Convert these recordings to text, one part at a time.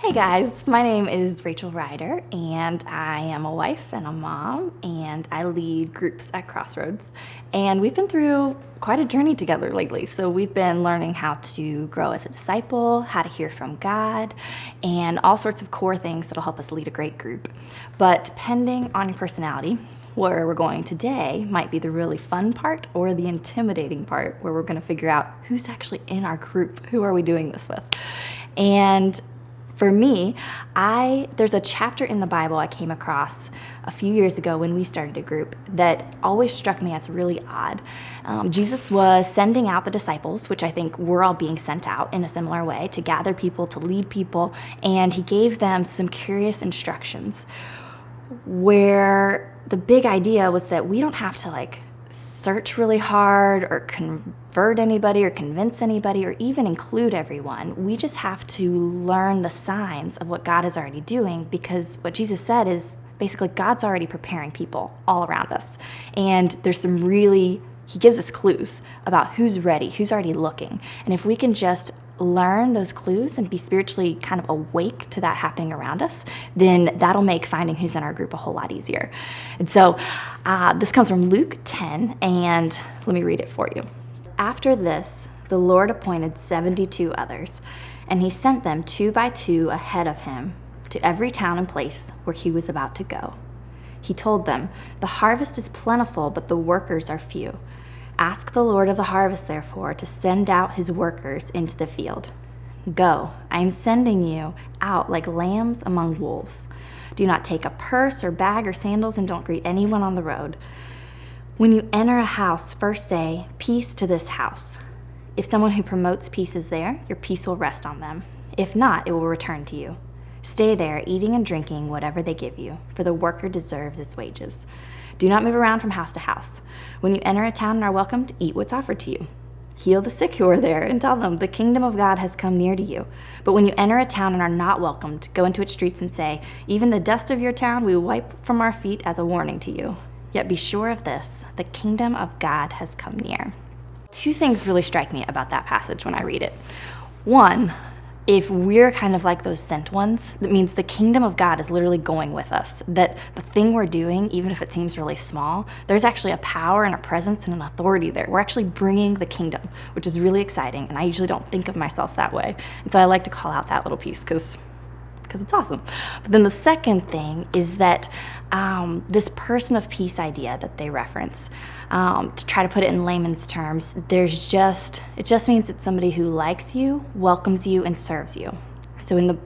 Hey guys, my name is Rachel Ryder, and I am a wife and a mom, and I lead groups at Crossroads. And we've been through quite a journey together lately. So we've been learning how to grow as a disciple, how to hear from God, and all sorts of core things that'll help us lead a great group. But depending on your personality, where we're going today might be the really fun part or the intimidating part, where we're going to figure out who's actually in our group, who are we doing this with. And for me, there's a chapter in the Bible I came across a few years ago when we started a group that always struck me as really odd. Jesus was sending out the disciples, which I think we're all being sent out in a similar way, to gather people, to lead people, and he gave them some curious instructions where the big idea was that we don't have to search really hard or convert anybody or convince anybody or even include everyone. We just have to learn the signs of what God is already doing, because what Jesus said is basically God's already preparing people all around us. And there's he gives us clues about who's ready, who's already looking. And if we can just learn those clues and be spiritually kind of awake to that happening around us, then that'll make finding who's in our group a whole lot easier. And so this comes from Luke 10, and let me read it for you. After this, the Lord appointed 72 others, and he sent them 2 by 2 ahead of him to every town and place where he was about to go. He told them, "The harvest is plentiful, but the workers are few. Ask the Lord of the harvest, therefore, to send out his workers into the field. Go, I am sending you out like lambs among wolves. Do not take a purse or bag or sandals, and don't greet anyone on the road. When you enter a house, first say, 'Peace to this house.' If someone who promotes peace is there, your peace will rest on them. If not, it will return to you. Stay there, eating and drinking whatever they give you, for the worker deserves its wages. Do not move around from house to house. When you enter a town and are welcomed, eat what's offered to you. Heal the sick who are there and tell them, 'The kingdom of God has come near to you.' But when you enter a town and are not welcomed, go into its streets and say, 'Even the dust of your town we wipe from our feet as a warning to you.' Yet be sure of this, the kingdom of God has come near." 2 things really strike me about that passage when I read it. One, if we're kind of like those sent ones, that means the kingdom of God is literally going with us. That the thing we're doing, even if it seems really small, there's actually a power and a presence and an authority there. We're actually bringing the kingdom, which is really exciting, and I usually don't think of myself that way. And so I like to call out that little piece because it's awesome. But then the second thing is that this person of peace idea that they reference, to try to put it in layman's terms, it just means it's somebody who likes you, welcomes you, and serves you. So in the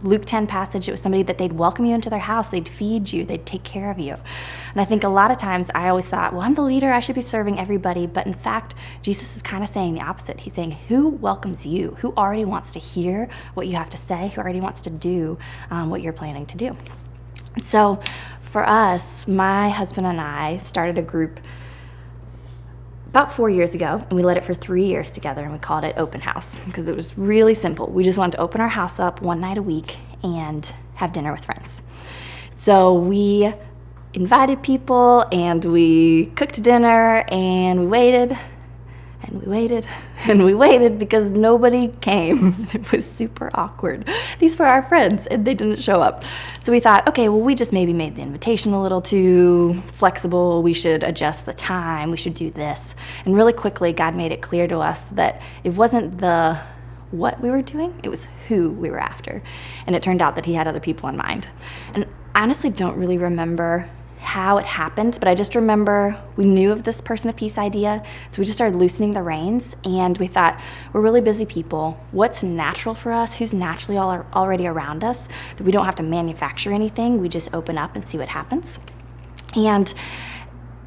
Luke 10 passage, it was somebody that they'd welcome you into their house, they'd feed you, they'd take care of you. And I think a lot of times I always thought, well, I'm the leader, I should be serving everybody. But in fact, Jesus is kind of saying the opposite. He's saying, who welcomes you? Who already wants to hear what you have to say? Who already wants to do what you're planning to do? So for us, my husband and I started a group about 4 years ago, and we led it for 3 years together, and we called it Open House because it was really simple. We just wanted to open our house up one night a week and have dinner with friends. So we invited people, and we cooked dinner, and we waited, and we waited, and we waited because nobody came. It was super awkward. These were our friends, and they didn't show up. So we thought, okay, well, we just maybe made the invitation a little too flexible. We should adjust the time. We should do this. And really quickly, God made it clear to us that it wasn't what we were doing, it was who we were after. And it turned out that he had other people in mind. And I honestly don't really remember how it happened, but I just remember we knew of this person of peace idea, so we just started loosening the reins, and we thought, we're really busy people. What's natural for us? Who's naturally already around us? That we don't have to manufacture anything. We just open up and see what happens. And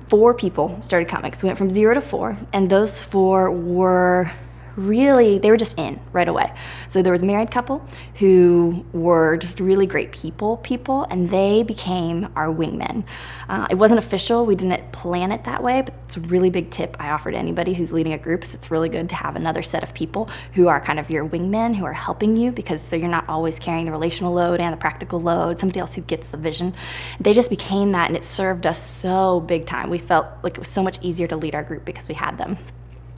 4 people started coming. So we went from 0 to 4, and those 4 were they were just in right away. So there was a married couple who were just really great people, and they became our wingmen. It wasn't official. We didn't plan it that way, but it's a really big tip I offer to anybody who's leading a group. So it's really good to have another set of people who are kind of your wingmen, who are helping you, so you're not always carrying the relational load and the practical load, somebody else who gets the vision. They just became that, and it served us so big time. We felt like it was so much easier to lead our group because we had them.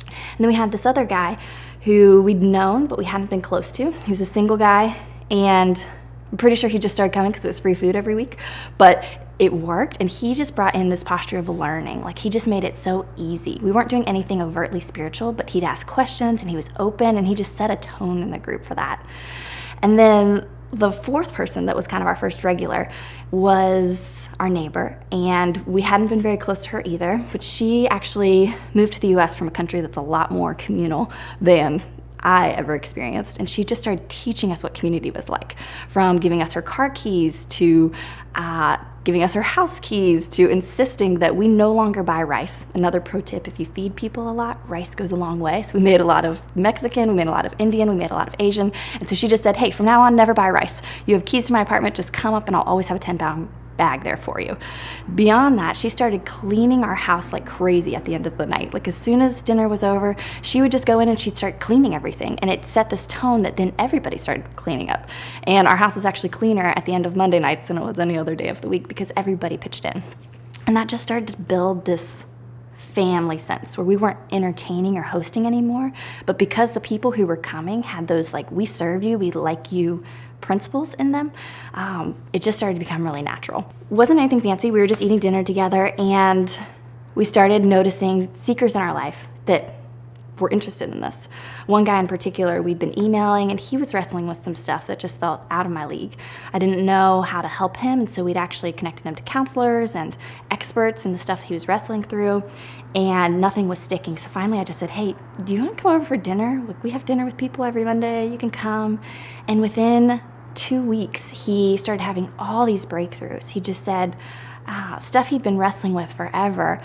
And then we had this other guy who we'd known, but we hadn't been close to. He was a single guy And I'm pretty sure he just started coming because it was free food every week, but it worked. And he just brought in this posture of learning. Like, he just made it so easy. We weren't doing anything overtly spiritual, but he'd ask questions and he was open, and he just set a tone in the group for that. And then the fourth person that was kind of our first regular was our neighbor, and we hadn't been very close to her either, but she actually moved to the US from a country that's a lot more communal than I ever experienced, and she just started teaching us what community was like, from giving us her car keys to giving us her house keys to insisting that we no longer buy rice. Another pro tip: if you feed people a lot, rice goes a long way. So we made a lot of Mexican, we made a lot of Indian, we made a lot of Asian, and so she just said, hey, from now on, never buy rice. You have keys to my apartment, just come up and I'll always have a 10-pound bag there for you. Beyond that, she started cleaning our house like crazy at the end of the night. Like, as soon as dinner was over, she would just go in and she'd start cleaning everything, and it set this tone that then everybody started cleaning up. And our house was actually cleaner at the end of Monday nights than it was any other day of the week because everybody pitched in. And that just started to build this family sense where we weren't entertaining or hosting anymore, but because the people who were coming had those, like, we serve you, we like you principles in them, it just started to become really natural. Wasn't anything fancy. We were just eating dinner together, and we started noticing seekers in our life that were interested in this. One guy in particular, we'd been emailing, and he was wrestling with some stuff that just felt out of my league. I didn't know how to help him, and so we'd actually connected him to counselors and experts in the stuff he was wrestling through, and nothing was sticking. So finally I just said, hey, do you want to come over for dinner? Like, we have dinner with people every Monday. You can come. And within 2 weeks, he started having all these breakthroughs. He just said stuff he'd been wrestling with forever.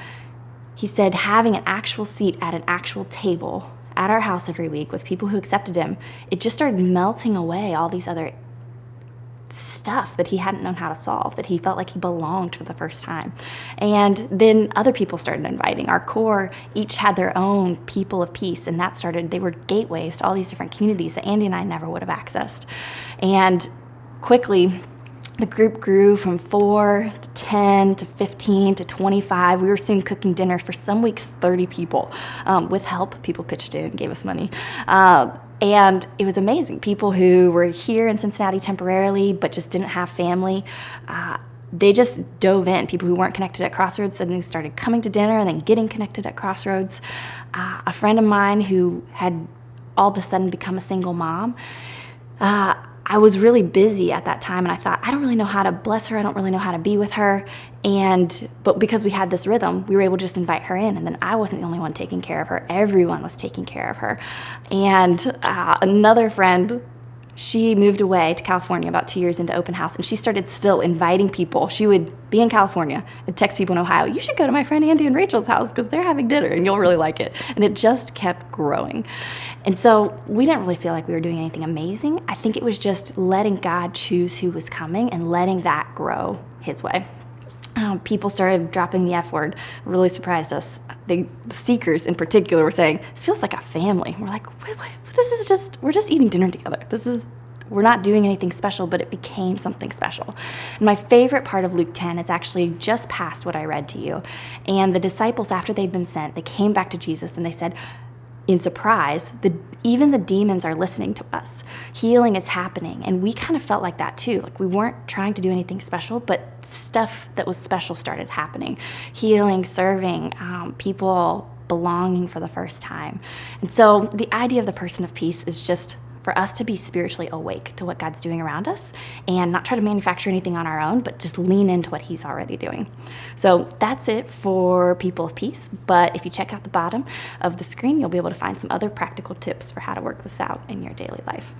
He said having an actual seat at an actual table at our house every week with people who accepted him, it just started melting away all these other stuff that he hadn't known how to solve, that he felt like he belonged for the first time. And then other people started inviting. Our core each had their own people of peace, and they were gateways to all these different communities that Andy and I never would have accessed. And quickly, the group grew from 4 to 10 to 15 to 25. We were soon cooking dinner for some weeks 30 people. With help, people pitched in and gave us money. And it was amazing. People who were here in Cincinnati temporarily but just didn't have family, they just dove in. People who weren't connected at Crossroads suddenly started coming to dinner and then getting connected at Crossroads. A friend of mine who had all of a sudden become a single mom, I was really busy at that time, and I thought, I don't really know how to bless her. I don't really know how to be with her. But because we had this rhythm, we were able to just invite her in, and then I wasn't the only one taking care of her. Everyone was taking care of her. And another friend, she moved away to California about 2 years into open house, and she started still inviting people. She would be in California and text people in Ohio, you should go to my friend Andy and Rachel's house because they're having dinner and you'll really like it. And it just kept growing. And so we didn't really feel like we were doing anything amazing. I think it was just letting God choose who was coming and letting that grow his way. People started dropping the F word. It really surprised us. The seekers in particular were saying, this feels like a family. We're like, what? We're just eating dinner together. We're not doing anything special, but it became something special. And my favorite part of Luke 10 is actually just past what I read to you. And the disciples, after they'd been sent, they came back to Jesus and they said, in surprise, even the demons are listening to us. Healing is happening. And we kind of felt like that too. Like, we weren't trying to do anything special, but stuff that was special started happening. Healing, serving, people belonging for the first time. And so the idea of the person of peace is just for us to be spiritually awake to what God's doing around us and not try to manufacture anything on our own, but just lean into what he's already doing. So that's it for People of Peace. But if you check out the bottom of the screen, you'll be able to find some other practical tips for how to work this out in your daily life.